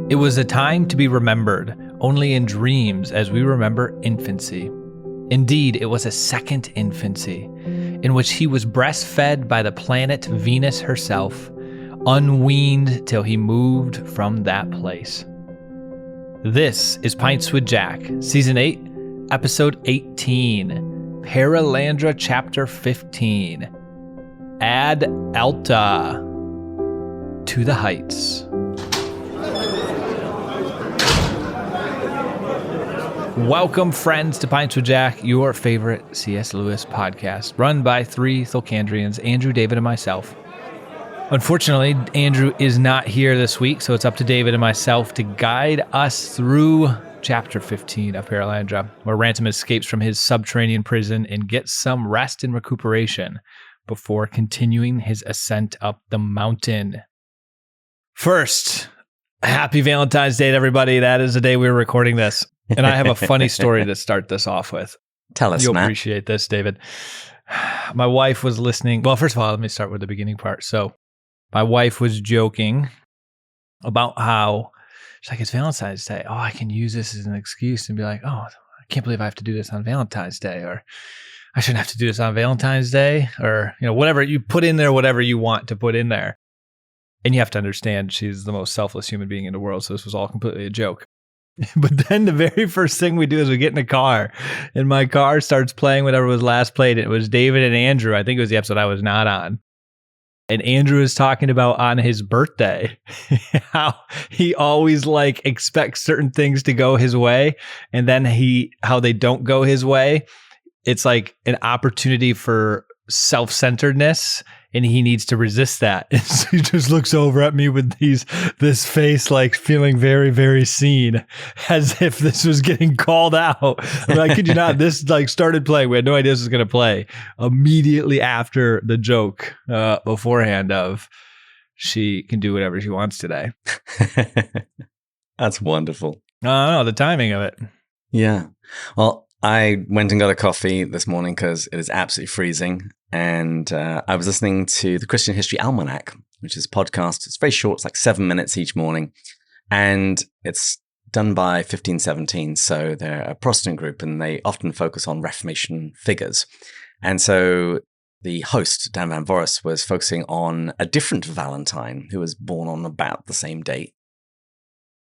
It was a time to be remembered only in dreams as we remember infancy. Indeed, it was a second infancy, in which he was breastfed by the planet Venus herself, unweaned till he moved from that place. This is Pints with Jack, Season 8, Episode 18, Perelandra Chapter 15, Ad Alta, to the heights. Welcome, friends, to Pints with Jack, your favorite C.S. Lewis podcast, run by three Thulcandrians, Andrew, David, and myself. Unfortunately, Andrew is not here this week, so it's up to David and myself to guide us through Chapter 15 of Perelandra, where Ransom escapes from his subterranean prison and gets some rest and recuperation before continuing his ascent up the mountain. First, happy Valentine's Day, everybody. That is the day we were recording this. And I have a funny story to start this off with. Tell us, You'll Matt. appreciate this, David. My wife was listening. Well, first of all, let me start with the beginning part. So my wife was joking about how she's like, it's Valentine's Day. Oh, I can use this as an excuse and be like, oh, I can't believe I have to do this on Valentine's Day, or I shouldn't have to do this on Valentine's Day, or, you know, whatever you put in there, whatever you want to put in there. And you have to understand she's the most selfless human being in the world. So this was all completely a joke. But then the very first thing we do is we get in a car, and my car starts playing whatever was last played. It was David and Andrew. I think it was the episode I was not on. And Andrew is talking about on his birthday, how he always expects certain things to go his way. And then how they don't go his way. It's like an opportunity for self-centeredness, and he needs to resist that. And so he just looks over at me with this face, feeling very, very seen, as if this was getting called out. I kid you not, this started playing. We had no idea this was going to play immediately after the joke beforehand of she can do whatever she wants today. That's wonderful. I don't know, the timing of it. Yeah. Well, I went and got a coffee this morning because it is absolutely freezing. And I was listening to the Christian History Almanac, which is a podcast. It's very short. It's 7 minutes each morning. And it's done by 1517. So they're a Protestant group, and they often focus on Reformation figures. And so the host, Dan Van Voris, was focusing on a different Valentine who was born on about the same date.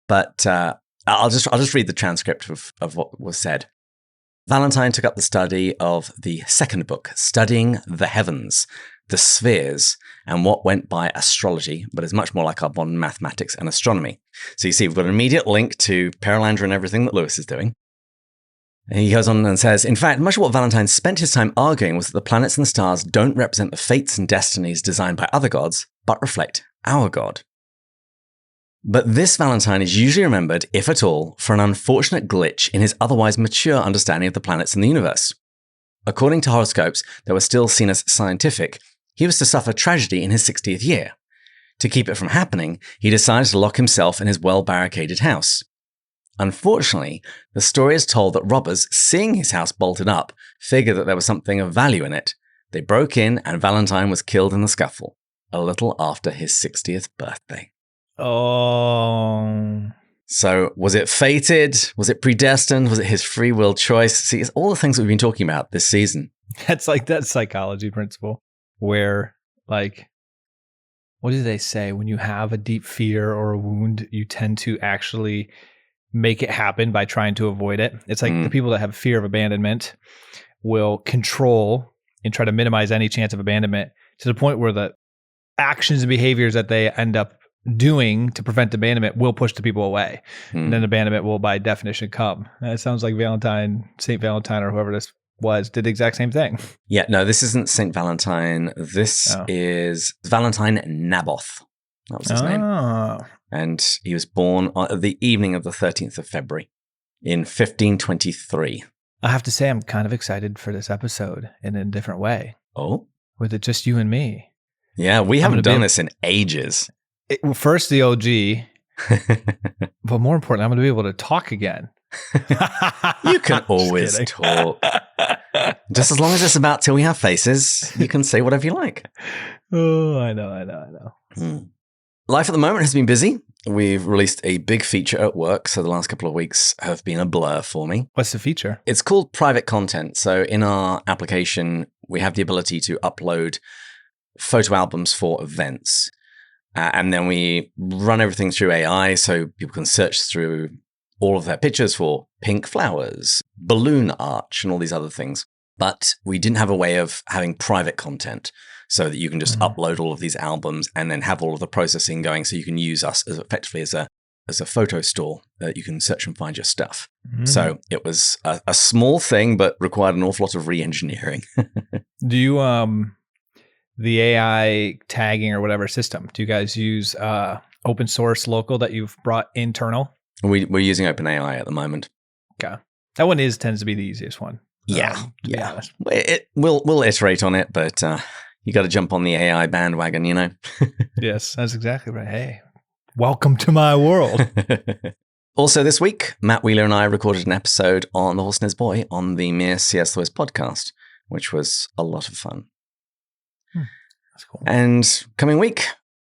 But I'll just read the transcript of what was said. Valentine took up the study of the second book, Studying the Heavens, the Spheres, and what went by astrology, but is much more like our modern mathematics and astronomy. So you see, we've got an immediate link to Perelandra and everything that Lewis is doing. And he goes on and says, in fact, much of what Valentine spent his time arguing was that the planets and the stars don't represent the fates and destinies designed by other gods, but reflect our God. But this Valentine is usually remembered, if at all, for an unfortunate glitch in his otherwise mature understanding of the planets and the universe. According to horoscopes that were still seen as scientific, he was to suffer tragedy in his 60th year. To keep it from happening, he decided to lock himself in his well-barricaded house. Unfortunately, the story is told that robbers, seeing his house bolted up, figured that there was something of value in it. They broke in, and Valentine was killed in the scuffle, a little after his 60th birthday. Oh. So was it fated? Was it predestined? Was it his free will choice? See, it's all the things that we've been talking about this season. That's like that psychology principle where, what do they say? When you have a deep fear or a wound, you tend to actually make it happen by trying to avoid it. It's like the people that have fear of abandonment will control and try to minimize any chance of abandonment to the point where the actions and behaviors that they end up doing to prevent abandonment will push the people away. And then abandonment will by definition come. It sounds like St. Valentine or whoever this was did the exact same thing. Yeah, no, this isn't St. Valentine. This is Valentine Naboth. That was his name. And he was born on the evening of the 13th of February in 1523. I have to say, I'm kind of excited for this episode in a different way. Oh? With it just you and me. Yeah, we haven't done this in ages. First the OG, but more importantly, I'm going to be able to talk again. You can always talk. Just as long as it's about Till We Have Faces, you can say whatever you like. Oh, I know. Life at the moment has been busy. we've released a big feature at work. So the last couple of weeks have been a blur for me. What's the feature? It's called private content. So in our application, we have the ability to upload photo albums for events. And then we run everything through AI so people can search through all of their pictures for pink flowers, balloon arch, and all these other things. But we didn't have a way of having private content so that you can just upload all of these albums and then have all of the processing going so you can use us as effectively as a photo store that you can search and find your stuff. So it was a small thing, but required an awful lot of re-engineering. Do you, the AI tagging or whatever system, do you guys use open source local that you've brought internal? We're using OpenAI at the moment. Okay. That one tends to be the easiest one. Yeah. To be honest. We'll iterate on it, but you got to jump on the AI bandwagon, you know? Yes, that's exactly right. Hey, welcome to my world. Also this week, Matt Wheeler and I recorded an episode on The Horse and His Boy on the Mere C.S. Lewis podcast, which was a lot of fun. That's cool. And coming week,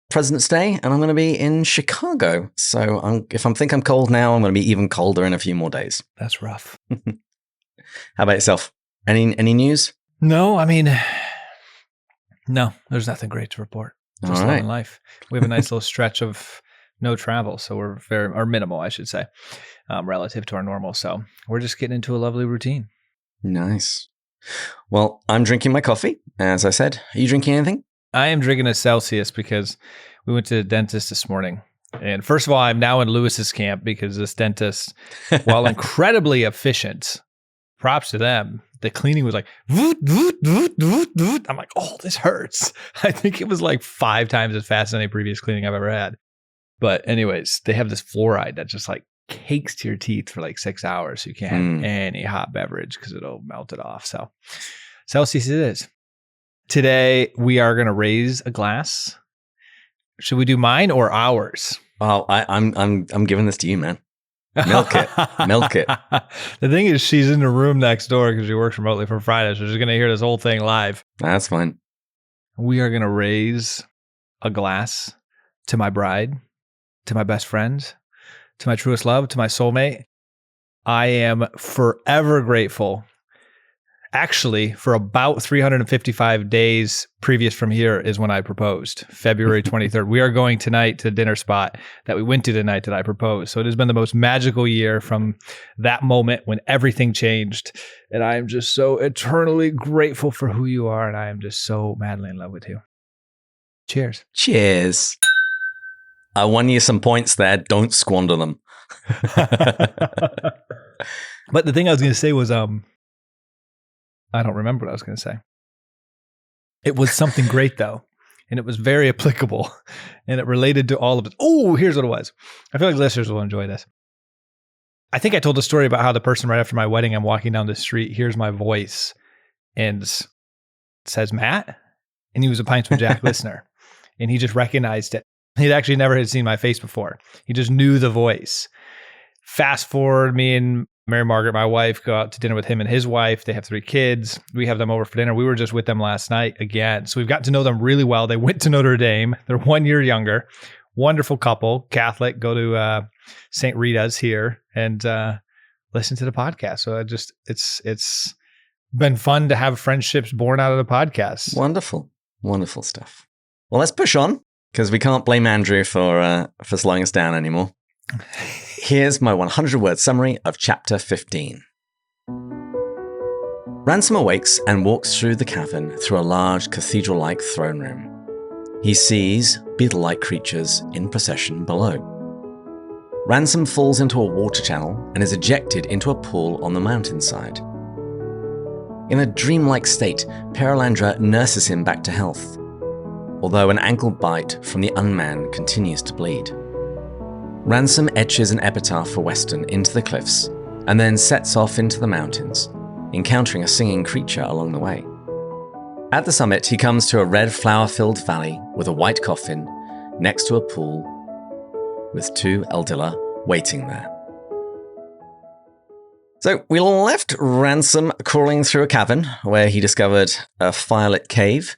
President's Day, and I'm going to be in Chicago. So if I think I'm cold now, I'm going to be even colder in a few more days. That's rough. How about yourself? Any news? No, I mean, no, there's nothing great to report. Just living life. We have a nice little stretch of no travel, so we're or minimal, I should say, relative to our normal. So we're just getting into a lovely routine. Nice. Well, I'm drinking my coffee, as I said. Are you drinking anything? I am drinking a Celsius because we went to the dentist this morning. And first of all, I'm now in Lewis's camp because this dentist, while incredibly efficient, props to them, the cleaning was like, voot, voot, voot, voot, voot. I'm like, oh, this hurts. I think it was like 5 times as fast as any previous cleaning I've ever had. But anyways, they have this fluoride that just like cakes to your teeth for like 6 hours. So you can't have any hot beverage because it'll melt it off. So Celsius it is. Today, we are going to raise a glass. Should we do mine or ours? Oh, I'm giving this to you, man. Milk it. Milk it. The thing is, she's in the room next door because she works remotely from Friday. So she's going to hear this whole thing live. That's fine. We are going to raise a glass to my bride, to my best friend, to my truest love, to my soulmate. I am forever grateful. Actually, for about 355 days previous from here is when I proposed, February 23rd. We are going tonight to the dinner spot that we went to the night that I proposed. So it has been the most magical year from that moment when everything changed. And I am just so eternally grateful for who you are. And I am just so madly in love with you. Cheers. Cheers. I won you some points there. Don't squander them. But the thing I was going to say was, I don't remember what I was going to say. It was something great, though, and it was very applicable, and it related to all of it. Oh, here's what it was. I feel like listeners will enjoy this. I think I told a story about how the person right after my wedding, I'm walking down the street, hears my voice, and says, Matt? And he was a Pints with Jack listener, and he just recognized it. He'd actually never had seen my face before. He just knew the voice. Fast forward, me and Mary Margaret, my wife, go out to dinner with him and his wife. They have 3 kids. We have them over for dinner. We were just with them last night again. So we've gotten to know them really well. They went to Notre Dame. They're 1 year younger. Wonderful couple, Catholic, go to St. Rita's here and listen to the podcast. So it's been fun to have friendships born out of the podcast. Wonderful. Wonderful stuff. Well, let's push on because we can't blame Andrew for slowing us down anymore. Here's my 100-word summary of Chapter 15. Ransom awakes and walks through the cavern through a large cathedral-like throne room. He sees beetle-like creatures in procession below. Ransom falls into a water channel and is ejected into a pool on the mountainside. In a dreamlike state, Perelandra nurses him back to health, although an ankle bite from the unman continues to bleed. Ransom etches an epitaph for Weston into the cliffs and then sets off into the mountains, encountering a singing creature along the way. At the summit, he comes to a red flower-filled valley with a white coffin next to a pool with 2 Eldilla waiting there. So we left Ransom crawling through a cavern where he discovered a firelit cave,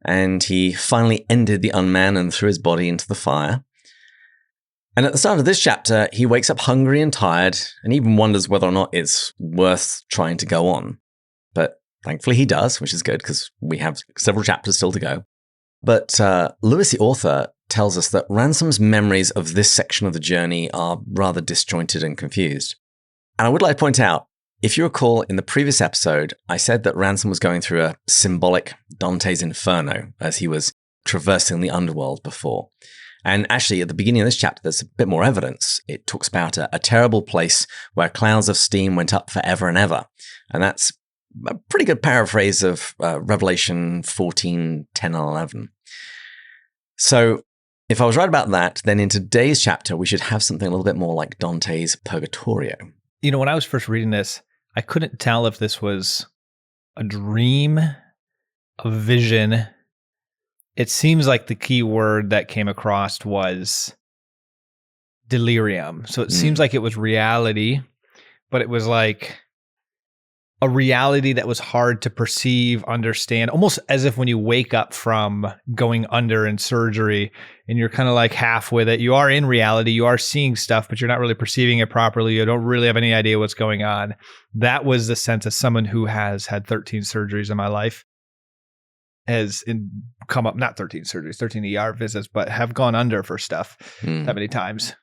and he finally ended the unman and threw his body into the fire. And at the start of this chapter, he wakes up hungry and tired and even wonders whether or not it's worth trying to go on. But thankfully he does, which is good because we have several chapters still to go. But Lewis, the author, tells us that Ransom's memories of this section of the journey are rather disjointed and confused. And I would like to point out, if you recall in the previous episode, I said that Ransom was going through a symbolic Dante's Inferno as he was traversing the underworld before. And actually, at the beginning of this chapter, there's a bit more evidence. It talks about a terrible place where clouds of steam went up forever and ever. And that's a pretty good paraphrase of Revelation 14, 10, and 11. So if I was right about that, then in today's chapter, we should have something a little bit more like Dante's Purgatorio. You know, when I was first reading this, I couldn't tell if this was a dream, a vision. It seems like the key word that came across was delirium. So it seems like it was reality, but it was like a reality that was hard to perceive, understand, almost as if when you wake up from going under in surgery and you're kind of like half with it, you are in reality, you are seeing stuff, but you're not really perceiving it properly. You don't really have any idea what's going on. That was the sense of someone who has had 13 surgeries in my life. Has come up, not 13 surgeries, 13 ER visits, but have gone under for stuff that many times.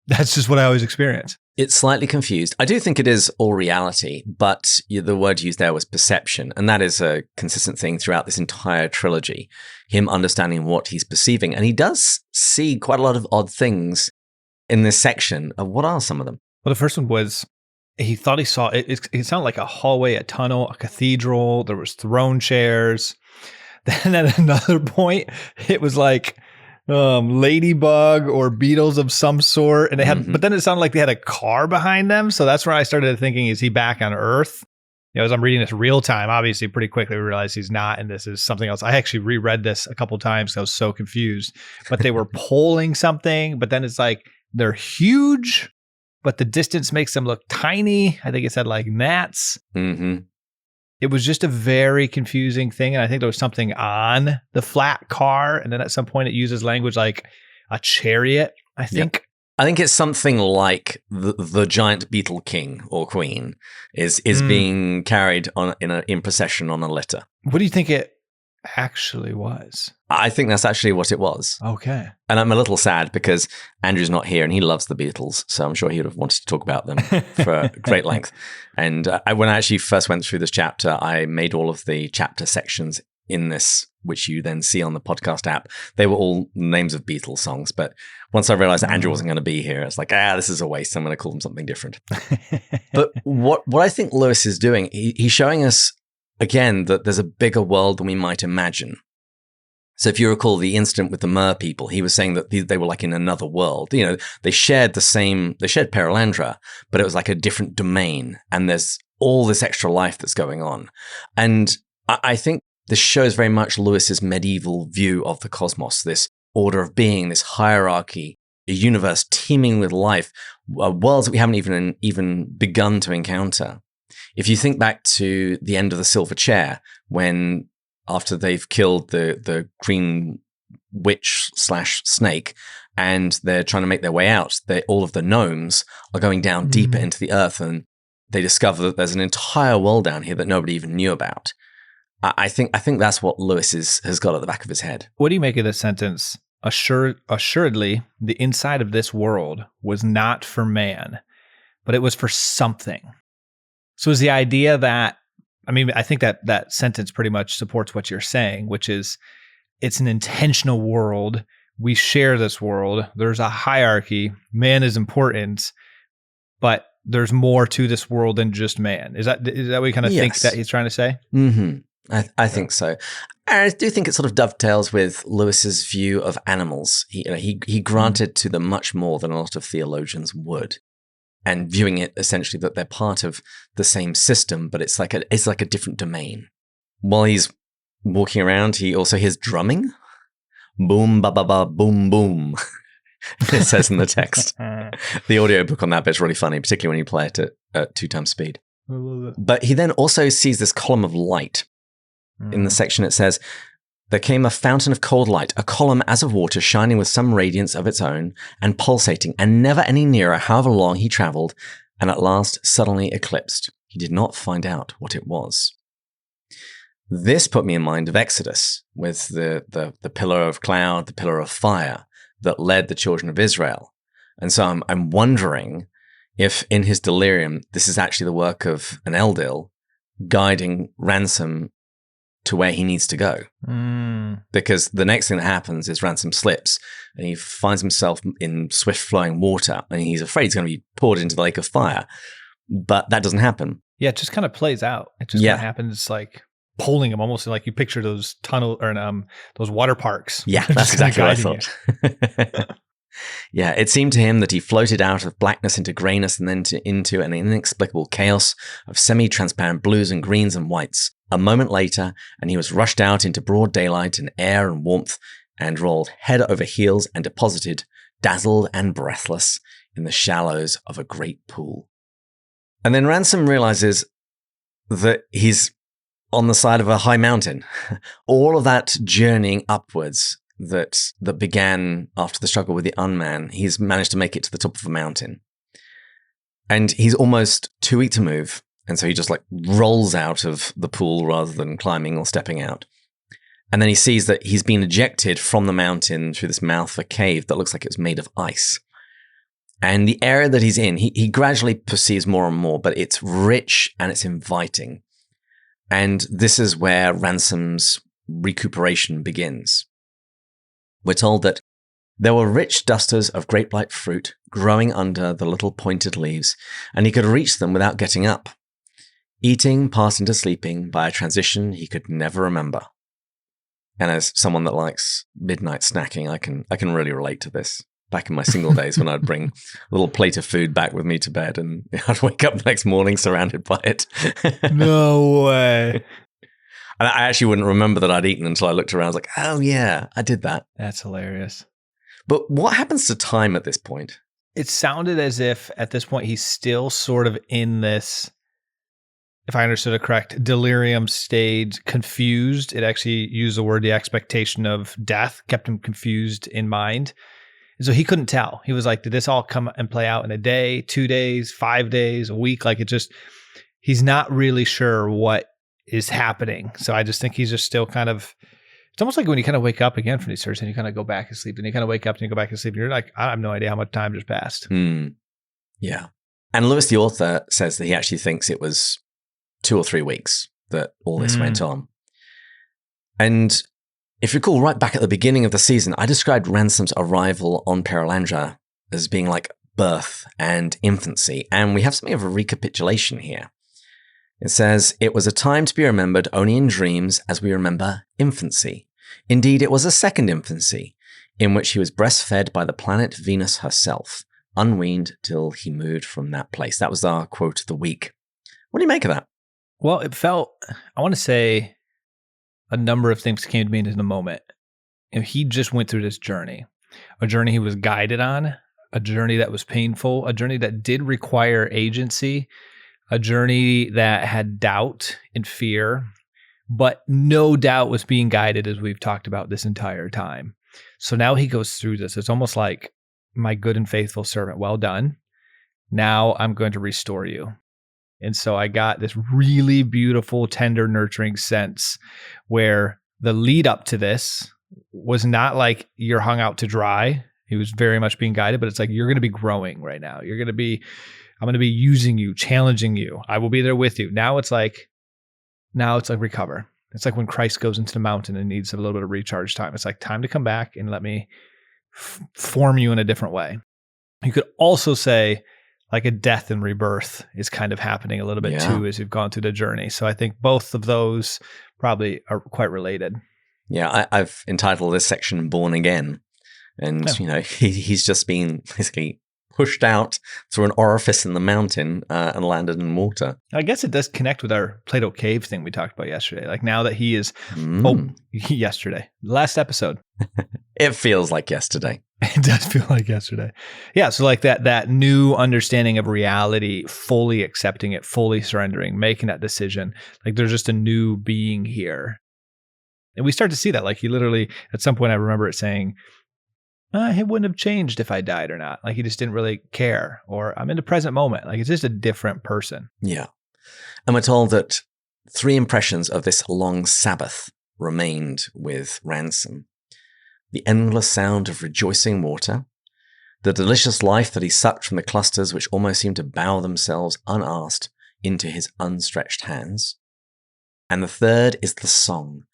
That's just what I always experience. It's slightly confused. I do think it is all reality, but the word used there was perception. And that is a consistent thing throughout this entire trilogy, him understanding what he's perceiving. And he does see quite a lot of odd things in this section. What are some of them? Well, the first one was he thought he saw, it sounded like a hallway, a tunnel, a cathedral. There was throne chairs. Then at another point, it was like ladybug or beetles of some sort. And they had, but then it sounded like they had a car behind them. So that's where I started thinking, is he back on Earth? You know, as I'm reading this real time, obviously pretty quickly we realized he's not, and this is something else. I actually reread this a couple times because I was so confused. But they were pulling something, but then it's like they're huge, but the distance makes them look tiny. I think it said like gnats. It was just a very confusing thing. And I think there was something on the flat car. And then at some point it uses language like a chariot, I think. I think it's something like the giant beetle king or queen is being carried in procession on a litter. What do you think it actually was? I think that's actually what it was. Okay. And I'm a little sad because Andrew's not here and he loves the Beatles. So I'm sure he would have wanted to talk about them for great length. And when I actually first went through this chapter, I made all of the chapter sections in this, which you then see on the podcast app. They were all names of Beatles songs. But once I realized that Andrew wasn't going to be here, it's like, this is a waste. I'm going to call them something different. But what I think Lewis is doing, he's showing us, again, that there's a bigger world than we might imagine. So if you recall the incident with the Mer people, he was saying that they were like in another world. You know, they shared Perelandra, but it was like a different domain. And there's all this extra life that's going on. And I think this shows very much Lewis's medieval view of the cosmos, this order of being, this hierarchy, a universe teeming with life, worlds that we haven't even begun to encounter. If you think back to the end of the Silver Chair, when after they've killed the green witch / snake, and they're trying to make their way out, all of the gnomes are going down deeper into the earth, and they discover that there's an entire world down here that nobody even knew about. I think that's what Lewis has got at the back of his head. What do you make of this sentence? Assuredly, the inside of this world was not for man, but it was for something. So is the idea that, I think that sentence pretty much supports what you're saying, which is it's an intentional world. We share this world. There's a hierarchy. Man is important, but there's more to this world than just man. Is that what you kind of think that he's trying to say? Mm-hmm. I think so. And I do think it sort of dovetails with Lewis's view of animals. He granted to them much more than a lot of theologians would, and viewing it essentially that they're part of the same system, but it's like a different domain. While he's walking around, he also hears drumming. Boom, ba, ba, ba, boom, boom. It says in the text. The audiobook on that bit's really funny, particularly when you play it at 2 times speed. I love it. But he then also sees this column of light. In the section, it says, There came a fountain of cold light, a column as of water shining with some radiance of its own and pulsating, and never any nearer however long he travelled, and at last suddenly eclipsed. He did not find out what it was. This put me in mind of Exodus, with the pillar of cloud, the pillar of fire that led the children of Israel. And so I'm wondering if in his delirium, this is actually the work of an Eldil guiding Ransom to where he needs to go. Because the next thing that happens is Ransom slips and he finds himself in swift flowing water and he's afraid he's going to be poured into the lake of fire. But that doesn't happen. Yeah, it just kind of plays out. It just kind of happens. It's like pulling him, almost like you picture those tunnel or those water parks. Yeah, that's exactly what I thought. Yeah, it seemed to him that he floated out of blackness into grayness and then into an inexplicable chaos of semi-transparent blues and greens and whites. A moment later, and he was rushed out into broad daylight and air and warmth and rolled head over heels and deposited, dazzled and breathless, in the shallows of a great pool. And then Ransom realizes that he's on the side of a high mountain. All of that journeying upwards that began after the struggle with the unman, he's managed to make it to the top of a mountain. And he's almost too weak to move. And so he just like rolls out of the pool rather than climbing or stepping out. And then he sees that he's been ejected from the mountain through this mouth of a cave that looks like it was made of ice. And the area that he's in, he gradually perceives more and more, but it's rich and it's inviting. And this is where Ransom's recuperation begins. We're told that there were rich dusters of grape-like fruit growing under the little pointed leaves, and he could reach them without getting up. Eating passed into sleeping by a transition he could never remember. And as someone that likes midnight snacking, I can really relate to this. Back in my single days when I'd bring a little plate of food back with me to bed and I'd wake up the next morning surrounded by it. No way. And I actually wouldn't remember that I'd eaten until I looked around. I was like, oh yeah, I did that. That's hilarious. But what happens to time at this point? It sounded as if at this point he's still sort of in this, if I understood it correct, delirium stage, confused. It actually used the word, the expectation of death kept him confused in mind. And so he couldn't tell. He was like, did this all come and play out in a day, 2 days, 5 days, a week? Like it just, he's not really sure what is happening. So I just think he's just still kind of, it's almost like when you kind of wake up again from these surgeries and you kind of go back to sleep and you kind of wake up and you go back to sleep and you're like, I have no idea how much time just passed. Yeah. And Lewis, the author, says that he actually thinks it was 2 or 3 weeks that all this went on. And if you recall, right back at the beginning of the season, I described Ransom's arrival on Perelandra as being like birth and infancy. And we have something of a recapitulation here. It says, it was a time to be remembered only in dreams as we remember infancy. Indeed, it was a second infancy, in which he was breastfed by the planet Venus herself, unweaned till he moved from that place. That was our quote of the week. What do you make of that? Well, it felt, I want to say a number of things came to me in the moment. And he just went through this journey, a journey he was guided on, a journey that was painful, a journey that did require agency, a journey that had doubt and fear, but no doubt was being guided as we've talked about this entire time. So now he goes through this. It's almost like, my good and faithful servant, well done. Now I'm going to restore you. And so I got this really beautiful, tender, nurturing sense where the lead up to this was not like you're hung out to dry. He was very much being guided, but it's like, you're going to be growing right now. I'm going to be using you, challenging you. I will be there with you. Now it's like recover. It's like when Christ goes into the mountain and needs a little bit of recharge time. It's like time to come back and let me form you in a different way. You could also say like a death and rebirth is kind of happening a little bit too as you've gone through the journey. So I think both of those probably are quite related. Yeah, I've entitled this section Born Again. And, he's just been basically pushed out through an orifice in the mountain and landed in water. I guess it does connect with our Plato Cave thing we talked about yesterday. Like now that he is, yesterday, last episode. It feels like yesterday. It does feel like yesterday. Yeah. So like that new understanding of reality, fully accepting it, fully surrendering, making that decision. Like there's just a new being here. And we start to see that. Like he literally, at some point, I remember it saying, it wouldn't have changed if I died or not. Like he just didn't really care. Or I'm in the present moment. Like it's just a different person. Yeah. And we're told that 3 impressions of this long Sabbath remained with Ransom. The endless sound of rejoicing water, the delicious life that he sucked from the clusters which almost seemed to bow themselves unasked into his unstretched hands. And the third is the song,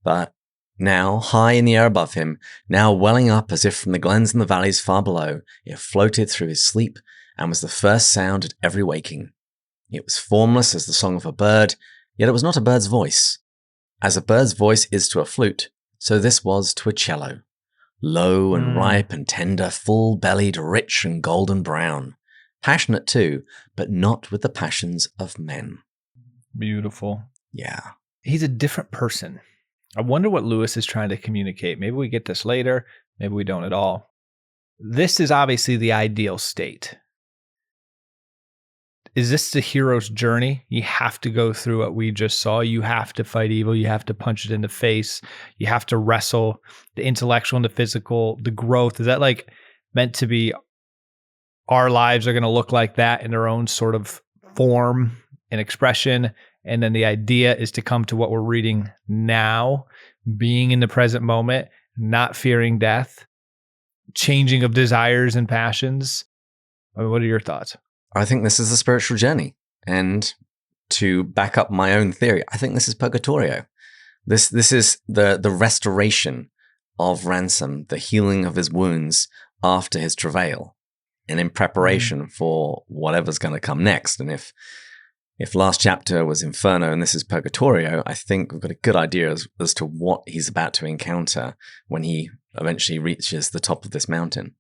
that now high in the air above him, now welling up as if from the glens and the valleys far below, it floated through his sleep and was the first sound at every waking. It was formless as the song of a bird, yet it was not a bird's voice. As a bird's voice is to a flute, so this was to a cello. Low and ripe and tender, full-bellied, rich and golden brown. Passionate too, but not with the passions of men. Beautiful. Yeah. He's a different person. I wonder what Lewis is trying to communicate. Maybe we get this later. Maybe we don't at all. This is obviously the ideal state. Is this the hero's journey? You have to go through what we just saw. You have to fight evil. You have to punch it in the face. You have to wrestle the intellectual and the physical, the growth. Is that like meant to be our lives are going to look like that in their own sort of form and expression? And then the idea is to come to what we're reading now, being in the present moment, not fearing death, changing of desires and passions. I mean, what are your thoughts? I think this is a spiritual journey. And to back up my own theory, I think this is Purgatorio. This is the restoration of Ransom, the healing of his wounds after his travail, and in preparation for whatever's going to come next. And if last chapter was Inferno and this is Purgatorio, I think we've got a good idea as to what he's about to encounter when he eventually reaches the top of this mountain.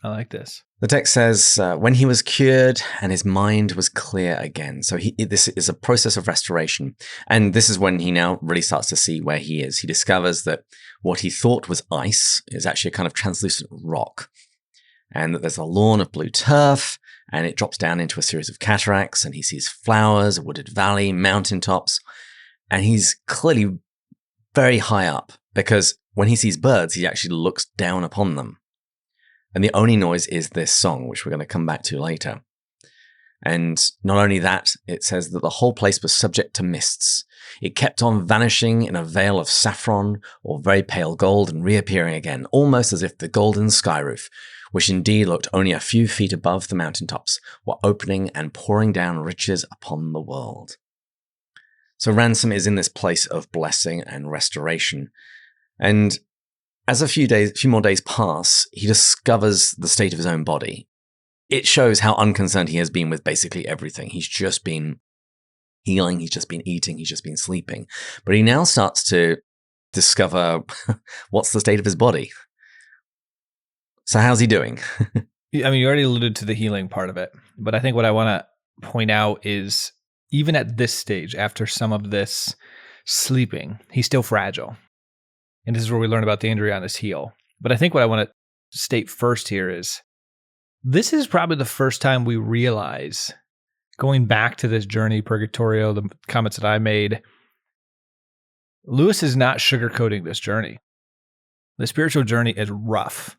I like this. The text says, when he was cured and his mind was clear again. So this is a process of restoration. And this is when he now really starts to see where he is. He discovers that what he thought was ice is actually a kind of translucent rock. And that there's a lawn of blue turf, and it drops down into a series of cataracts, and he sees flowers, a wooded valley, mountaintops. And he's clearly very high up, because when he sees birds, he actually looks down upon them. And the only noise is this song, which we're going to come back to later. And not only that, it says that the whole place was subject to mists. It kept on vanishing in a veil of saffron or very pale gold and reappearing again, almost as if the golden sky roof, which indeed looked only a few feet above the mountaintops, were opening and pouring down riches upon the world. So Ransom is in this place of blessing and restoration. And as a few more days pass, he discovers the state of his own body. It shows how unconcerned he has been with basically everything. He's just been healing, he's just been eating, he's just been sleeping. But he now starts to discover what's the state of his body. So how's he doing? I mean, you already alluded to the healing part of it, but I think what I want to point out is even at this stage, after some of this sleeping, he's still fragile. And this is where we learn about the injury on his heel. But I think what I want to state first here is this is probably the first time we realize, going back to this journey, Purgatorio, the comments that I made, Lewis is not sugarcoating this journey. The spiritual journey is rough.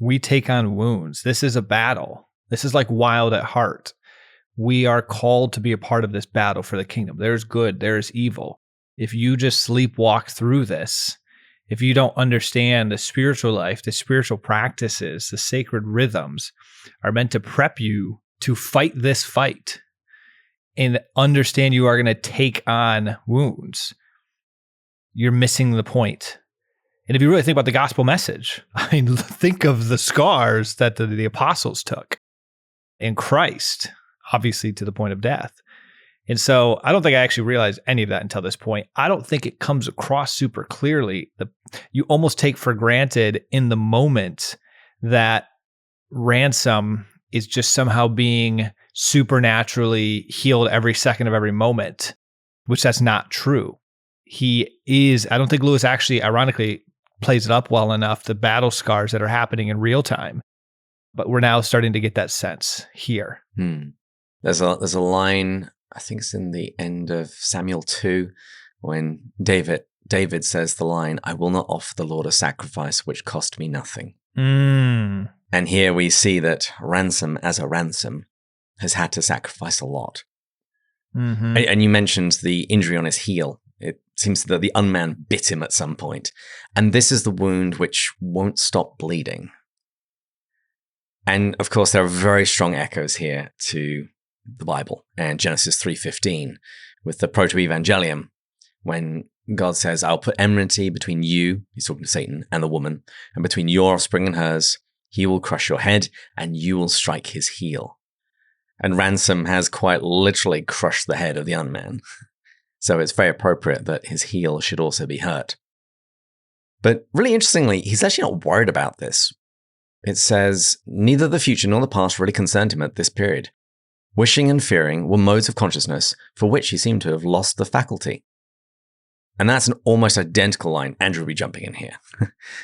We take on wounds. This is a battle. This is like Wild at Heart. We are called to be a part of this battle for the kingdom. There's good, there's evil. If you just sleepwalk through this, if you don't understand the spiritual life, the spiritual practices, the sacred rhythms are meant to prep you to fight this fight and understand you are going to take on wounds, you're missing the point. And if you really think about the gospel message, I mean, think of the scars that the apostles took in Christ, obviously to the point of death. And so I don't think I actually realized any of that until this point. I don't think it comes across super clearly. You almost take for granted in the moment that Ransom is just somehow being supernaturally healed every second of every moment, which that's not true. He is, I don't think Lewis actually, ironically, plays it up well enough, the battle scars that are happening in real time. But we're now starting to get that sense here. There's a line, I think it's in the end of Samuel 2, when David David says the line, "I will not offer the Lord a sacrifice which cost me nothing." Mm. And here we see that Ransom, as a ransom, has had to sacrifice a lot. Mm-hmm. And you mentioned the injury on his heel. It seems that the unman bit him at some point. And this is the wound which won't stop bleeding. And of course, there are very strong echoes here to the Bible and Genesis 3:15 with the proto-evangelium, when God says, "I'll put enmity between you," he's talking to Satan, "and the woman, and between your offspring and hers. He will crush your head, and you will strike his heel." And Ransom has quite literally crushed the head of the unman. So it's very appropriate that his heel should also be hurt. But really interestingly, he's actually not worried about this. It says, neither the future nor the past really concerned him at this period. Wishing and fearing were modes of consciousness for which he seemed to have lost the faculty. And that's an almost identical line. Andrew will be jumping in here.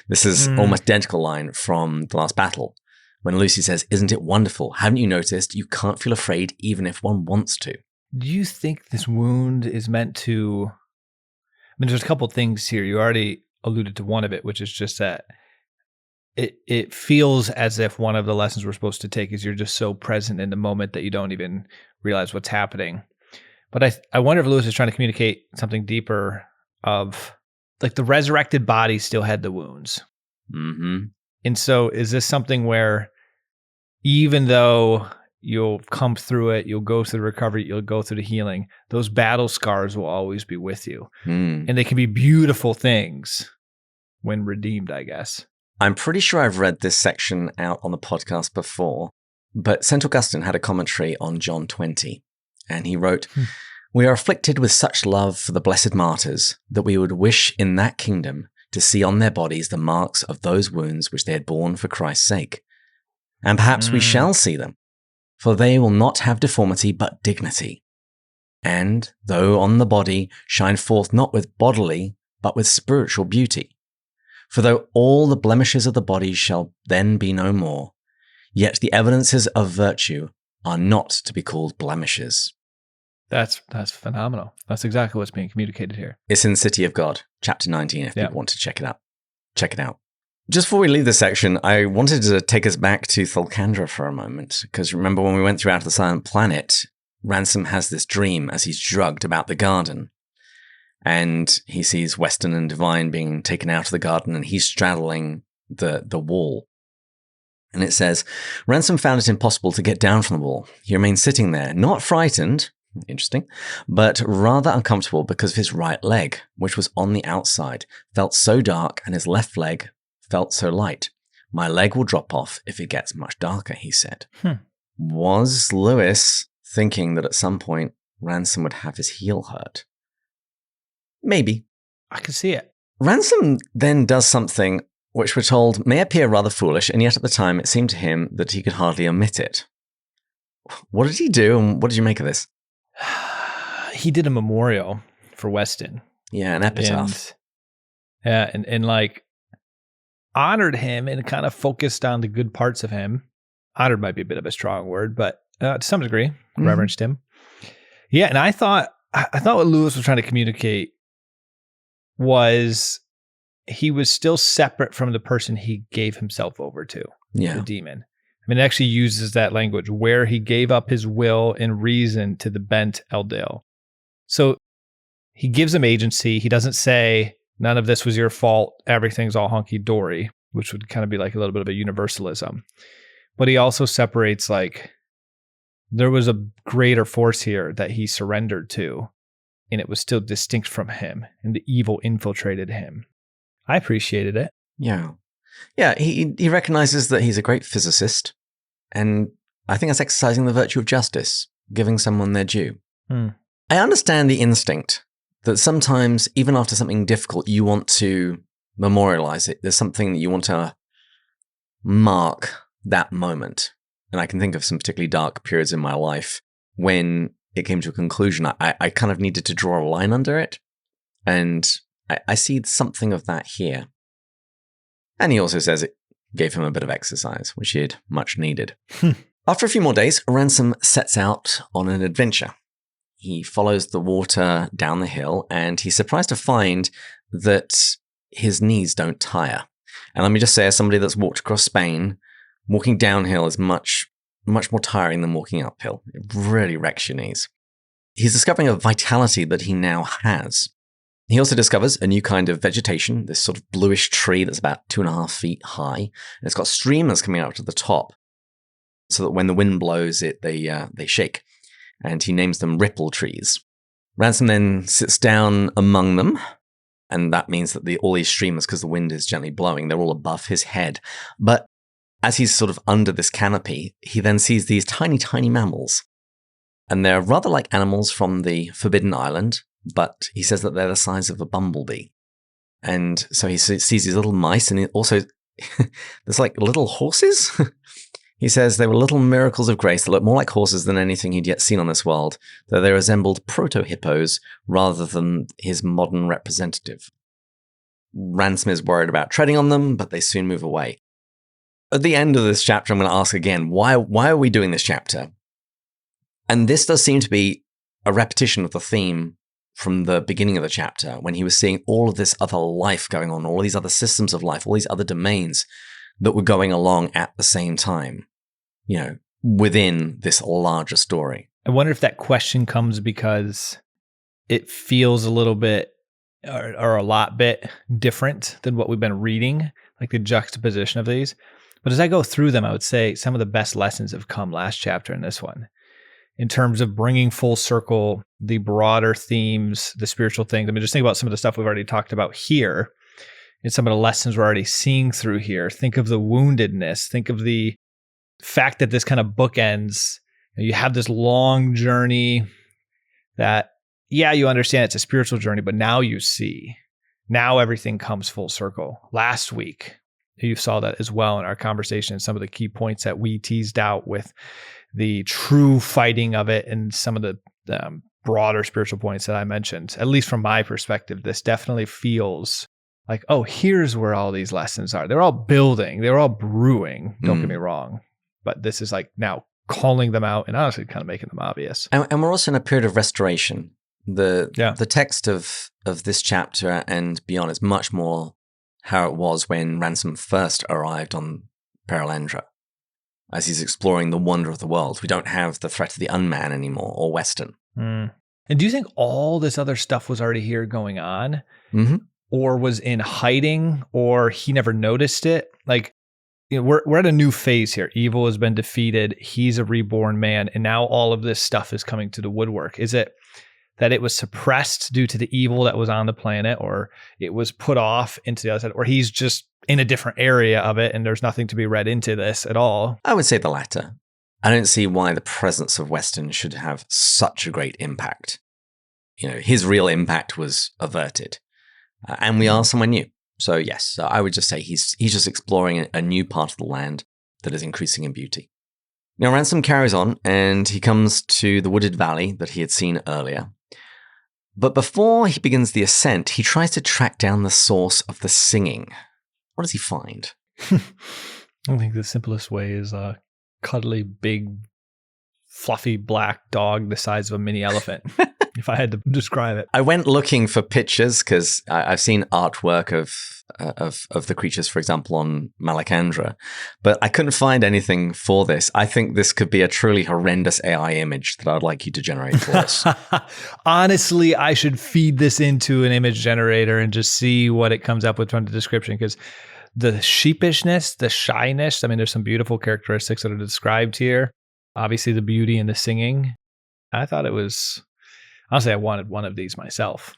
This is almost identical line from The Last Battle, when Lucy says, "Isn't it wonderful? Haven't you noticed? You can't feel afraid even if one wants to." Do you think this wound is meant to... I mean, there's a couple things here. You already alluded to one of it, which is just that it feels as if one of the lessons we're supposed to take is you're just so present in the moment that you don't even realize what's happening. But I wonder if Lewis is trying to communicate something deeper of, like, the resurrected body still had the wounds. Mm-hmm. And so is this something where even though you'll come through it, you'll go through the recovery, you'll go through the healing, those battle scars will always be with you. And they can be beautiful things when redeemed, I guess. I'm pretty sure I've read this section out on the podcast before, but St. Augustine had a commentary on John 20, and he wrote, "We are afflicted with such love for the blessed martyrs that we would wish in that kingdom to see on their bodies the marks of those wounds which they had borne for Christ's sake. And perhaps we shall see them, for they will not have deformity but dignity. And, though on the body, shine forth not with bodily, but with spiritual beauty. For though all the blemishes of the body shall then be no more, yet the evidences of virtue are not to be called blemishes." That's phenomenal. That's exactly what's being communicated here. It's in City of God, chapter 19, if people want to check it out. Check it out. Just before we leave this section, I wanted to take us back to Thulkandra for a moment, because remember when we went through Out of the Silent Planet, Ransom has this dream as he's drugged about the garden. And he sees Weston and Divine being taken out of the garden, and he's straddling the wall. And it says, "Ransom found it impossible to get down from the wall. He remained sitting there, not frightened," interesting, "but rather uncomfortable because of his right leg, which was on the outside, felt so dark, and his left leg felt so light. My leg will drop off if it gets much darker," he said. Was Lewis thinking that at some point Ransom would have his heel hurt? Maybe. I can see it. Ransom then does something which we're told may appear rather foolish, and yet at the time it seemed to him that he could hardly omit it. What did he do, and what did you make of this? He did a memorial for Weston. Yeah, an epitaph. And like honored him and kind of focused on the good parts of him. Honored might be a bit of a strong word, but to some degree, reverenced him. Yeah, and I thought what Lewis was trying to communicate was he was still separate from the person he gave himself over to, the demon. I mean, it actually uses that language where he gave up his will and reason to the bent Eldale. So he gives him agency. He doesn't say, none of this was your fault, everything's all hunky-dory, which would kind of be like a little bit of a universalism. But he also separates, like, there was a greater force here that he surrendered to, and it was still distinct from him, and the evil infiltrated him. I appreciated it. Yeah. Yeah, he recognizes that he's a great physicist, and I think that's exercising the virtue of justice, giving someone their due. I understand the instinct that sometimes, even after something difficult, you want to memorialize it. There's something that you want to mark that moment. And I can think of some particularly dark periods in my life when it came to a conclusion. I kind of needed to draw a line under it. And I see something of that here. And he also says it gave him a bit of exercise, which he had much needed. After a few more days, Ransom sets out on an adventure. He follows the water down the hill, and he's surprised to find that his knees don't tire. And let me just say, as somebody that's walked across Spain, walking downhill is much more tiring than walking uphill. It really wrecks your knees. He's discovering a vitality that he now has. He also discovers a new kind of vegetation, this sort of bluish tree that's about 2.5 feet high. And it's got streamers coming out to the top so that when the wind blows it, they shake. And he names them ripple trees. Ransom then sits down among them. And that means that all these streamers, because the wind is gently blowing, they're all above his head. But as he's sort of under this canopy, he then sees these tiny, tiny mammals. And they're rather like animals from the Forbidden Island, but he says that they're the size of a bumblebee. And so he sees these little mice, and also there's like little horses. He says they were little miracles of grace that looked more like horses than anything he'd yet seen on this world, though they resembled proto-hippos rather than his modern representative. Ransom is worried about treading on them, but they soon move away. At the end of this chapter, I'm going to ask again, why are we doing this chapter? And this does seem to be a repetition of the theme from the beginning of the chapter, when he was seeing all of this other life going on, all these other systems of life, all these other domains that were going along at the same time, within this larger story. I wonder if that question comes because it feels a little bit or a lot bit different than what we've been reading, like the juxtaposition of these. But as I go through them, I would say some of the best lessons have come last chapter and this one, in terms of bringing full circle the broader themes, the spiritual things. I mean, just think about some of the stuff we've already talked about here and some of the lessons we're already seeing through here. Think of the woundedness. Think of the fact that this kind of bookends. You have this long journey that, you understand it's a spiritual journey, but now you see. Now everything comes full circle. Last week, you saw that as well in our conversation, some of the key points that we teased out with the true fighting of it and some of the broader spiritual points that I mentioned. At least from my perspective, this definitely feels like, oh, here's where all these lessons are. They're all building. They're all brewing. Don't get me wrong. But this is like now calling them out and honestly kind of making them obvious. And we're also in a period of restoration. The text of this chapter and beyond is much more how it was when Ransom first arrived on Perelandra, as he's exploring the wonder of the world. We don't have the threat of the unman anymore, or Weston. And do you think all this other stuff was already here going on? Mm-hmm. Or was in hiding, or he never noticed it? Like, we're at a new phase here. Evil has been defeated. He's a reborn man. And now all of this stuff is coming to the woodwork. Is it that it was suppressed due to the evil that was on the planet, or it was put off into the other side, or he's just in a different area of it and there's nothing to be read into this at all? I would say the latter. I don't see why the presence of Weston should have such a great impact. His real impact was averted. And we are somewhere new. So yes, I would just say he's just exploring a new part of the land that is increasing in beauty. Now Ransom carries on and he comes to the wooded valley that he had seen earlier. But before he begins the ascent, he tries to track down the source of the singing. What does he find? I think the simplest way is a cuddly, big, fluffy black dog the size of a mini elephant. If I had to describe it. I went looking for pictures because I've seen artwork of the creatures, for example, on Malacandra, but I couldn't find anything for this. I think this could be a truly horrendous AI image that I'd like you to generate for us. Honestly, I should feed this into an image generator and just see what it comes up with from the description, because the sheepishness, the shyness, I mean, there's some beautiful characteristics that are described here. Obviously, the beauty and the singing. I thought it was... Honestly, I wanted one of these myself.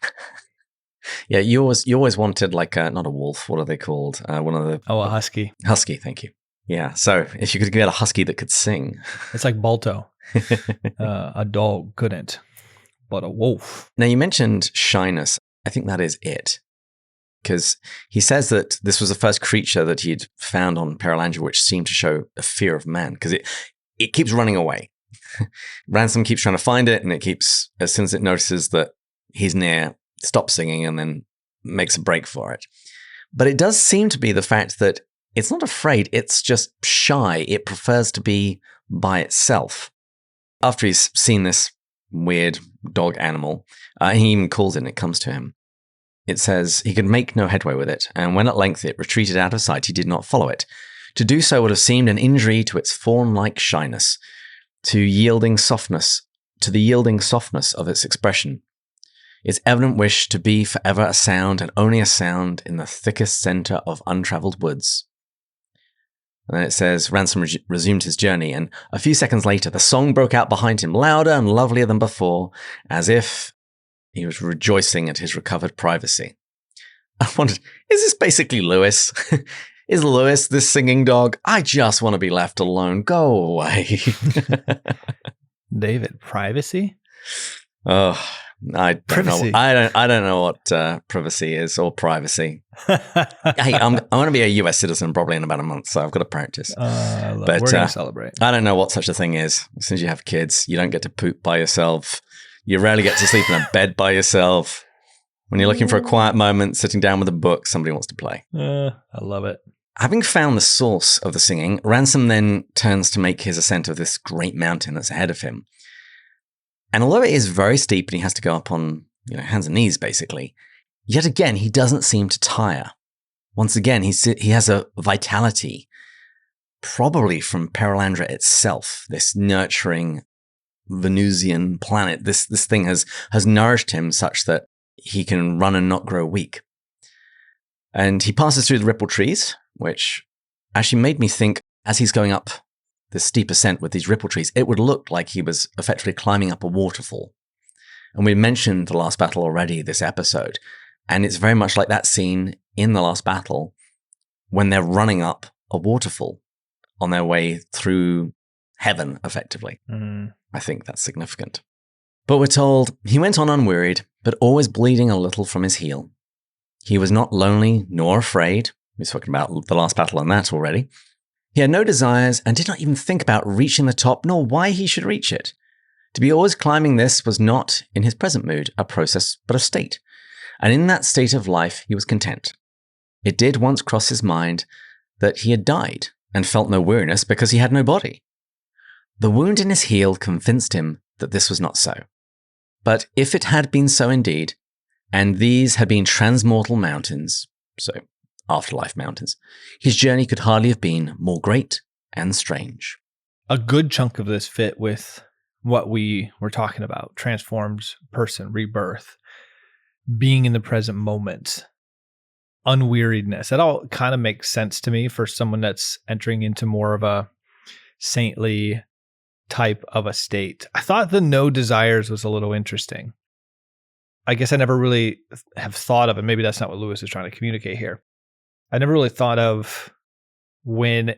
Yeah, you always wanted like not a wolf. What are they called? One of the a husky. Husky, thank you. Yeah, so if you could get a husky that could sing, it's like Balto. A dog couldn't, but a wolf. Now you mentioned shyness. I think that is it, because he says that this was the first creature that he'd found on Perelandra which seemed to show a fear of man, because it keeps running away. Ransom keeps trying to find it, and it keeps, as soon as it notices that he's near, stops singing and then makes a break for it. But it does seem to be the fact that it's not afraid, it's just shy. It prefers to be by itself. After he's seen this weird dog animal, he even calls it and it comes to him. it says he could make no headway with it, and when at length it retreated out of sight, he did not follow it. To do so would have seemed an injury to its fawn-like shyness, to the yielding softness of its expression, its evident wish to be forever a sound and only a sound in the thickest center of untravelled woods. And then it says, Ransom resumed his journey, and a few seconds later, the song broke out behind him, louder and lovelier than before, as if he was rejoicing at his recovered privacy. I wondered, is this basically Lewis? Is Lewis this singing dog? I just want to be left alone. Go away. David, privacy? Oh, I don't Privacy. know. I don't know what privacy is or privacy. Hey, I'm going to be a US citizen probably in about a month, so I've got to practice. But we're going to celebrate. I don't know what such a thing is. Since you have kids, you don't get to poop by yourself. You rarely get to sleep in a bed by yourself. When you're looking for a quiet moment, sitting down with a book, somebody wants to play. I love it. Having found the source of the singing, Ransom then turns to make his ascent of this great mountain that's ahead of him. And although it is very steep and he has to go up on hands and knees, basically, yet again, he doesn't seem to tire. Once again, he has a vitality, probably from Perelandra itself, this nurturing Venusian planet. This thing has nourished him such that he can run and not grow weak. And he passes through the ripple trees, which actually made me think, as he's going up this steep ascent with these ripple trees, it would look like he was effectively climbing up a waterfall. And we mentioned the last battle already this episode, and it's very much like that scene in the last battle when they're running up a waterfall on their way through heaven, effectively. I think that's significant. But we're told he went on unwearied, but always bleeding a little from his heel. He was not lonely nor afraid. We've spoken about the last battle on that already. He had no desires and did not even think about reaching the top, nor why he should reach it. To be always climbing this was not, in his present mood, a process, but a state. And in that state of life, he was content. It did once cross his mind that he had died and felt no weariness because he had no body. The wound in his heel convinced him that this was not so. But if it had been so indeed, and these had been transmortal mountains, so afterlife mountains, his journey could hardly have been more great and strange. A good chunk of this fit with what we were talking about, transformed person, rebirth, being in the present moment, unweariedness. That all kind of makes sense to me for someone that's entering into more of a saintly type of a state. I thought the no desires was a little interesting. I guess I never really have thought of it. Maybe that's not what Lewis is trying to communicate here. I never really thought of when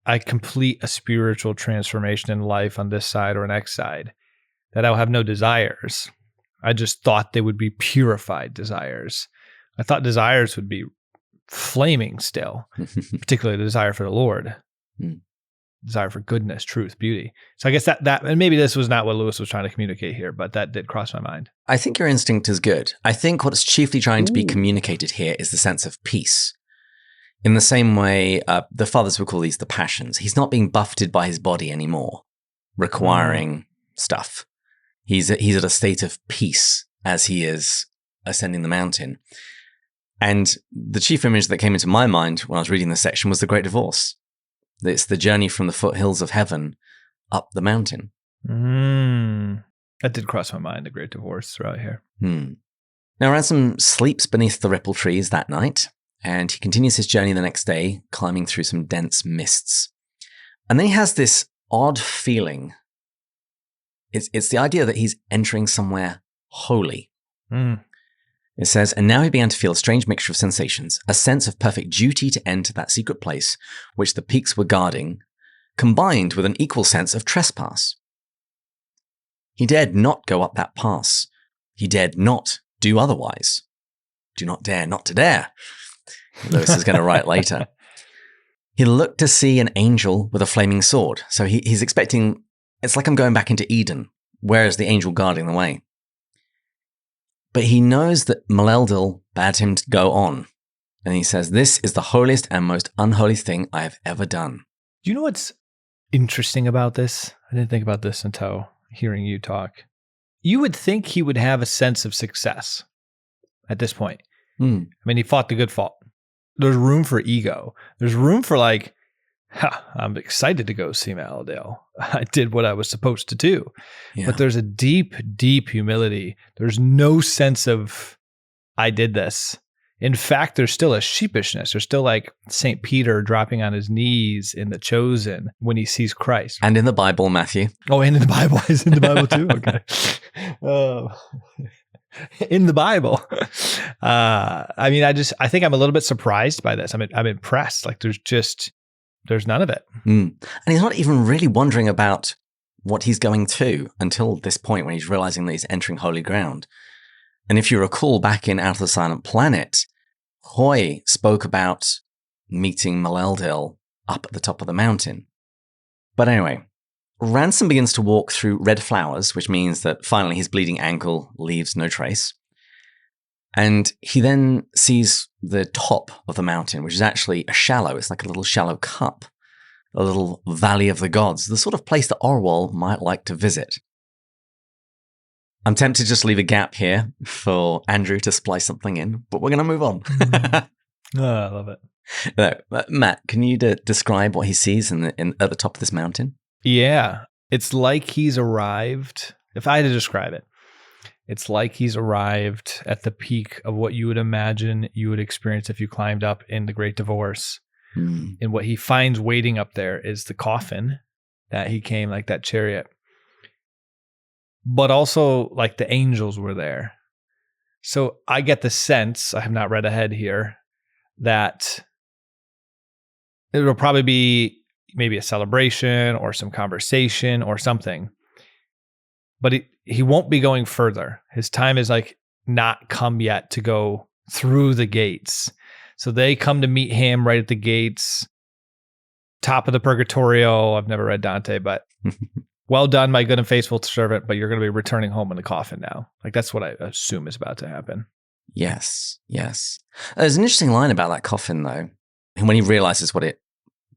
I complete a spiritual transformation in life on this side or next side, that I'll have no desires. I just thought they would be purified desires. I thought desires would be flaming still, particularly the desire for the Lord, desire for goodness, truth, beauty. So I guess that, and maybe this was not what Lewis was trying to communicate here, but that did cross my mind. I think your instinct is good. I think what's chiefly trying to be communicated here is the sense of peace. In the same way, the fathers would call these the passions. He's not being buffeted by his body anymore, requiring stuff. He's at a state of peace as he is ascending the mountain. And the chief image that came into my mind when I was reading this section was the Great Divorce. It's the journey from the foothills of heaven up the mountain. That did cross my mind, the Great Divorce throughout here. Now, Ransom sleeps beneath the ripple trees that night, and he continues his journey the next day, climbing through some dense mists. And then he has this odd feeling. It's the idea that he's entering somewhere holy. It says, and now he began to feel a strange mixture of sensations, a sense of perfect duty to enter that secret place which the peaks were guarding, combined with an equal sense of trespass. He dared not go up that pass. He dared not do otherwise. Do not dare not to dare, Lewis is going to write later. He looked to see an angel with a flaming sword. So he's expecting, it's like I'm going back into Eden. Where is the angel guarding the way? But he knows that Maleldil bade him to go on. And he says, this is the holiest and most unholy thing I have ever done. Do you know what's interesting about this? I didn't think about this until hearing you talk. You would think he would have a sense of success. at this point. Hmm. I mean, he fought the good fight. There's room for ego. There's room for like, I'm excited to go see Maladale. I did what I was supposed to do. Yeah. But there's a deep, deep humility. There's no sense of, I did this. In fact, there's still a sheepishness. There's still like St. Peter dropping on his knees in The Chosen when he sees Christ. And in the Bible, Matthew. Oh, and in the Bible. Is in the Bible too? Okay. In the Bible. I mean, I think I'm a little bit surprised by this. I'm impressed. Like there's none of it. And he's not even really wondering about what he's going to until this point when he's realizing that he's entering holy ground. And if you recall back in Out of the Silent Planet, Hoy spoke about meeting Maladale up at the top of the mountain. But anyway, Ransom begins to walk through red flowers, which means that finally his bleeding ankle leaves no trace. And he then sees the top of the mountain, which is actually a shallow. It's like a little shallow cup, a little valley of the gods, the sort of place that Orwell might like to visit. I'm tempted to just leave a gap here for Andrew to splice something in, but we're going to move on. Oh, I love it. No, Matt, can you describe what he sees at the top of this mountain? Yeah. It's like he's arrived. If I had to describe it, it's like he's arrived at the peak of what you would imagine you would experience if you climbed up in the Great Divorce. And what he finds waiting up there is the coffin that he came, like that chariot. But also, like, the angels were there. So I get the sense, I have not read ahead here, that it will probably be maybe a celebration or some conversation or something. But he won't be going further. His time is like not come yet to go through the gates. So they come to meet him right at the gates, top of the Purgatorio. I've never read Dante, but well done, my good and faithful servant, but you're going to be returning home in the coffin now. Like, that's what I assume is about to happen. Yes. There's an interesting line about that coffin, though. And when he realizes what it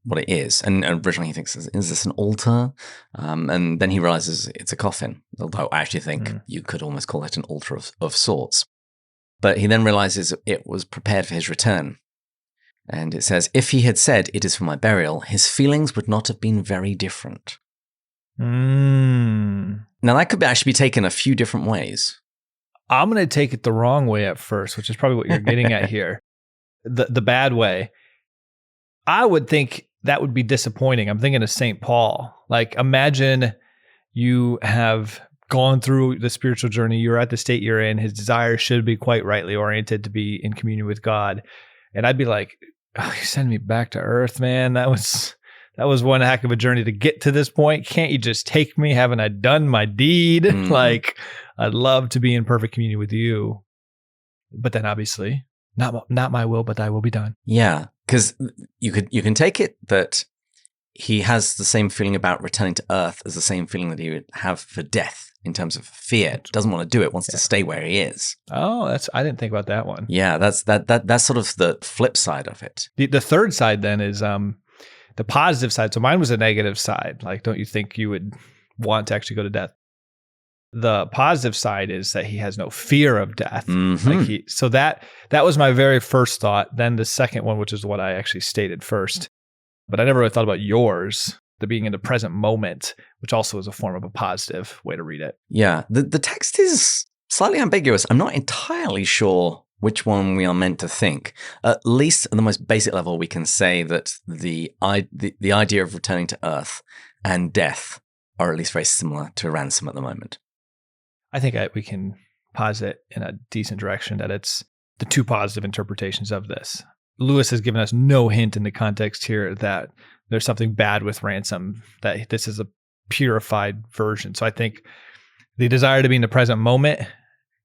is, and originally he thinks, is this an altar? And then he realizes it's a coffin, although I actually think you could almost call it an altar of sorts. But he then realizes it was prepared for his return. And it says, if he had said, it is for my burial, his feelings would not have been very different. Now, that could actually be taken a few different ways. I'm going to take it the wrong way at first, which is probably what you're getting at here. The bad way. I would think that would be disappointing. I'm thinking of St. Paul. Like, imagine you have gone through the spiritual journey. You're at the state you're in. His desire should be quite rightly oriented to be in communion with God. And I'd be like, oh, you send me back to earth, man. That was one heck of a journey to get to this point. Can't you just take me? Haven't I done my deed? Like, I'd love to be in perfect communion with you. But then obviously, not my will, but thy will be done. Yeah, because you can take it that he has the same feeling about returning to earth as the same feeling that he would have for death in terms of fear. Doesn't want to do it, wants to stay where he is. Oh, I didn't think about that one. Yeah, that's sort of the flip side of it. The third side then is the positive side. So mine was a negative side. Like, don't you think you would want to actually go to death? The positive side is that he has no fear of death. Like so that was my very first thought. Then the second one, which is what I actually stated first, but I never really thought about yours, the being in the present moment, which also is a form of a positive way to read it. Yeah, the text is slightly ambiguous. I'm not entirely sure which one we are meant to think. At least at the most basic level, we can say that the idea of returning to Earth and death are at least very similar to Ransom at the moment. I think we can posit in a decent direction that it's the two positive interpretations of this. Lewis has given us no hint in the context here that there's something bad with Ransom, that this is a purified version. So I think the desire to be in the present moment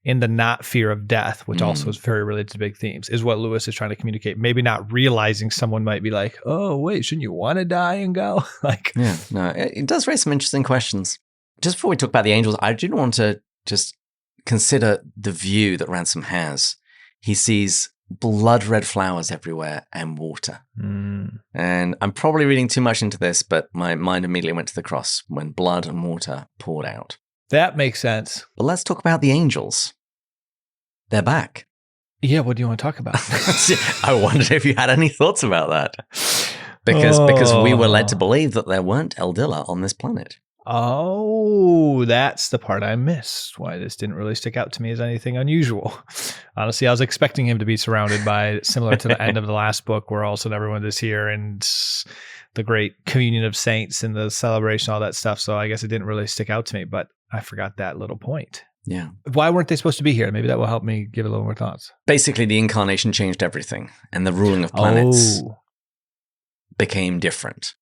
in the not fear of death, which also is very related to big themes, is what Lewis is trying to communicate. Maybe not realizing someone might be like, oh, wait, shouldn't you want to die and go? It does raise some interesting questions. Just before we talk about the angels, I do want to just consider the view that Ransom has. He sees blood red flowers everywhere and water. And I'm probably reading too much into this, but my mind immediately went to the cross when blood and water poured out. That makes sense. But let's talk about the angels. They're back. Yeah, what do you want to talk about? I wondered if you had any thoughts about that. Because we were led to believe that there weren't Eldilla on this planet. Oh, that's the part I missed. Why this didn't really stick out to me as anything unusual. Honestly, I was expecting him to be surrounded by, similar to the end of the last book, where all of a sudden everyone is here and the great communion of saints and the celebration, all that stuff. So I guess it didn't really stick out to me, but I forgot that little point. Yeah. Why weren't they supposed to be here? Maybe that will help me give a little more thoughts. Basically, the incarnation changed everything, and the ruling of planets became different.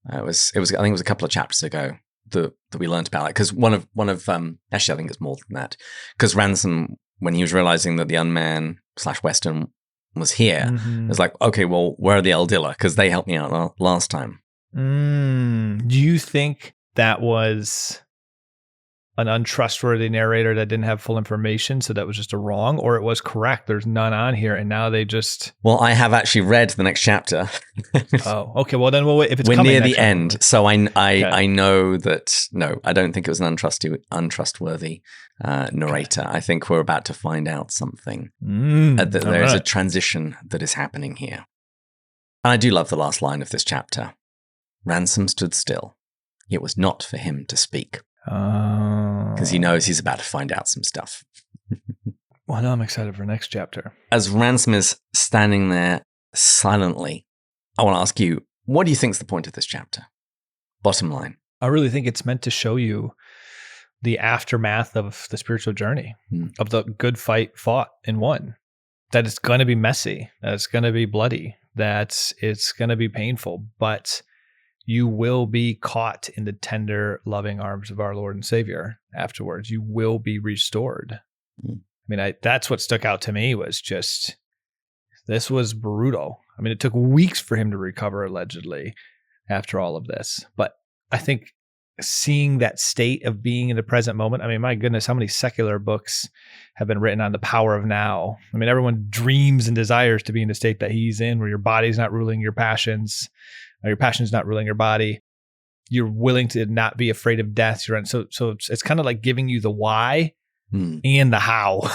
I think it was a couple of chapters ago that we learned about it, because one of actually I think it's more than that, because Ransom, when he was realizing that the unman / Weston was here, was like, okay, well, where are the Eldilla? Because they helped me out last time. Do you think that was an untrustworthy narrator that didn't have full information, so that was just a wrong, or it was correct, there's none on here, and now they just... Well, I have actually read the next chapter. Oh, okay. Well, then we'll wait. If it's we're coming near next the end, chapter. so I Okay. know that, no, I don't think it was an untrustworthy narrator. Okay. I think we're about to find out something. There's a transition that is happening here. And I do love the last line of this chapter. Ransom stood still. It was not for him to speak. Because he knows he's about to find out some stuff. Well, now I'm excited for next chapter. As Ransom is standing there silently, I want to ask you, what do you think is the point of this chapter? Bottom line. I really think it's meant to show you the aftermath of the spiritual journey, of the good fight fought and won. That it's going to be messy, that it's going to be bloody, that it's going to be painful, but you will be caught in the tender, loving arms of our Lord and Savior afterwards. You will be restored. I mean, that's what stuck out to me, was just, this was brutal. I mean, it took weeks for him to recover, allegedly, after all of this. But I think seeing that state of being in the present moment, I mean, my goodness, how many secular books have been written on the power of now? I mean, everyone dreams and desires to be in the state that he's in, where your body's not ruling your passions, or your passion's not ruling your body. You're willing to not be afraid of death. So it's kind of like giving you the why and the how.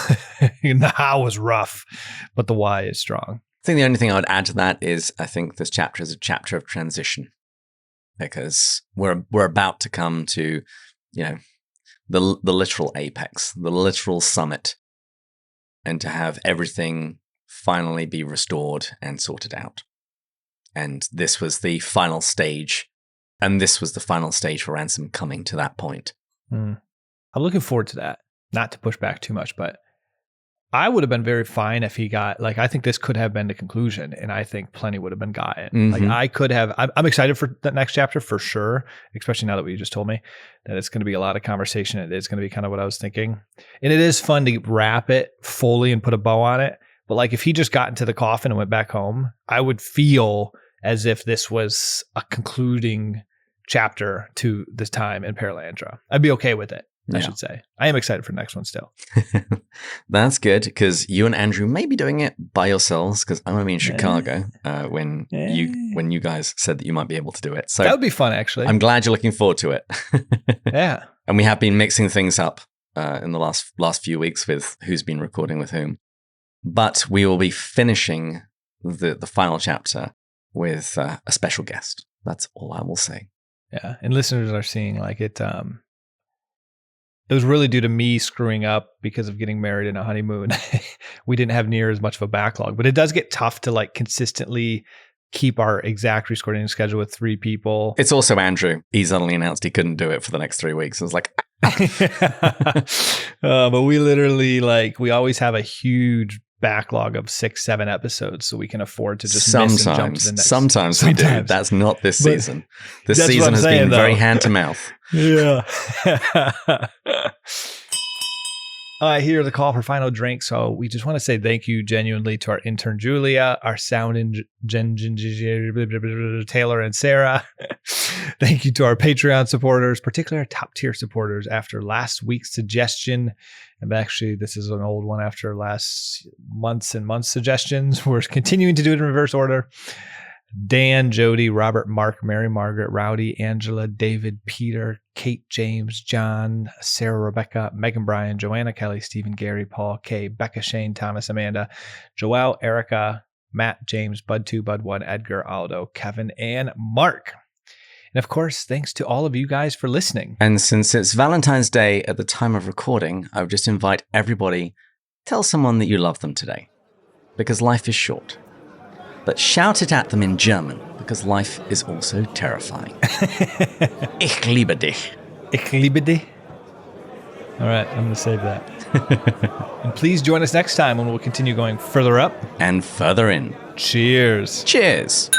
And the how is rough, but the why is strong. I think the only thing I would add to that is, I think this chapter is a chapter of transition, because we're about to come to, the literal apex, the literal summit, and to have everything finally be restored and sorted out. And this was the final stage, and this was the final stage for Ransom coming to that point. I'm looking forward to that. Not to push back too much, but I would have been very fine if he got, like, I think this could have been the conclusion, and I think plenty would have been gotten. Like, I could have, I'm excited for the next chapter for sure, especially now that you just told me that it's going to be a lot of conversation. It is going to be kind of what I was thinking. And it is fun to wrap it fully and put a bow on it. But like, if he just got into the coffin and went back home, I would feel as if this was a concluding chapter to this time in Perelandra. I'd be okay with it, I should say. I am excited for the next one still. That's good, because you and Andrew may be doing it by yourselves, because I'm going to be in Chicago when you guys said that you might be able to do it. So that would be fun, actually. I'm glad you're looking forward to it. Yeah. And we have been mixing things up in the last few weeks with who's been recording with whom. But we will be finishing the final chapter with a special guest. That's all I will say. Yeah. And listeners are seeing, like, it was really due to me screwing up because of getting married in a honeymoon. We didn't have near as much of a backlog, but it does get tough to, like, consistently keep our exact recording schedule with 3 people. It's also Andrew. He suddenly announced he couldn't do it for the next 3 weeks. I was like, but we literally, like, we always have a huge backlog of 6-7 episodes, so we can afford to just miss and jump to the next. Sometimes we do. That's not this season. This season has been very hand to mouth. Yeah. I hear the call for final drink, so we just want to say thank you genuinely to our intern Julia, our sound Taylor and Sarah. Thank you to our Patreon supporters, particularly our top tier supporters. After last week's suggestion, and actually this is an old one after last months and months suggestions, we're continuing to do it in reverse order. Dan, Jody, Robert, Mark, Mary, Margaret, Rowdy, Angela, David, Peter, Kate, James, John, Sarah, Rebecca, Megan, Brian, Joanna, Kelly, Stephen, Gary, Paul, Kay, Becca, Shane, Thomas, Amanda, Joelle, Erica, Matt, James, Bud2, Bud1, Edgar, Aldo, Kevin, and Mark. And of course, thanks to all of you guys for listening. And since it's Valentine's Day at the time of recording, I would just invite everybody, tell someone that you love them today. Because life is short. But shout it at them in German, because life is also terrifying. Ich liebe dich. Ich liebe dich. All right, I'm going to save that. And please join us next time when we'll continue going further up and further in. Cheers. Cheers.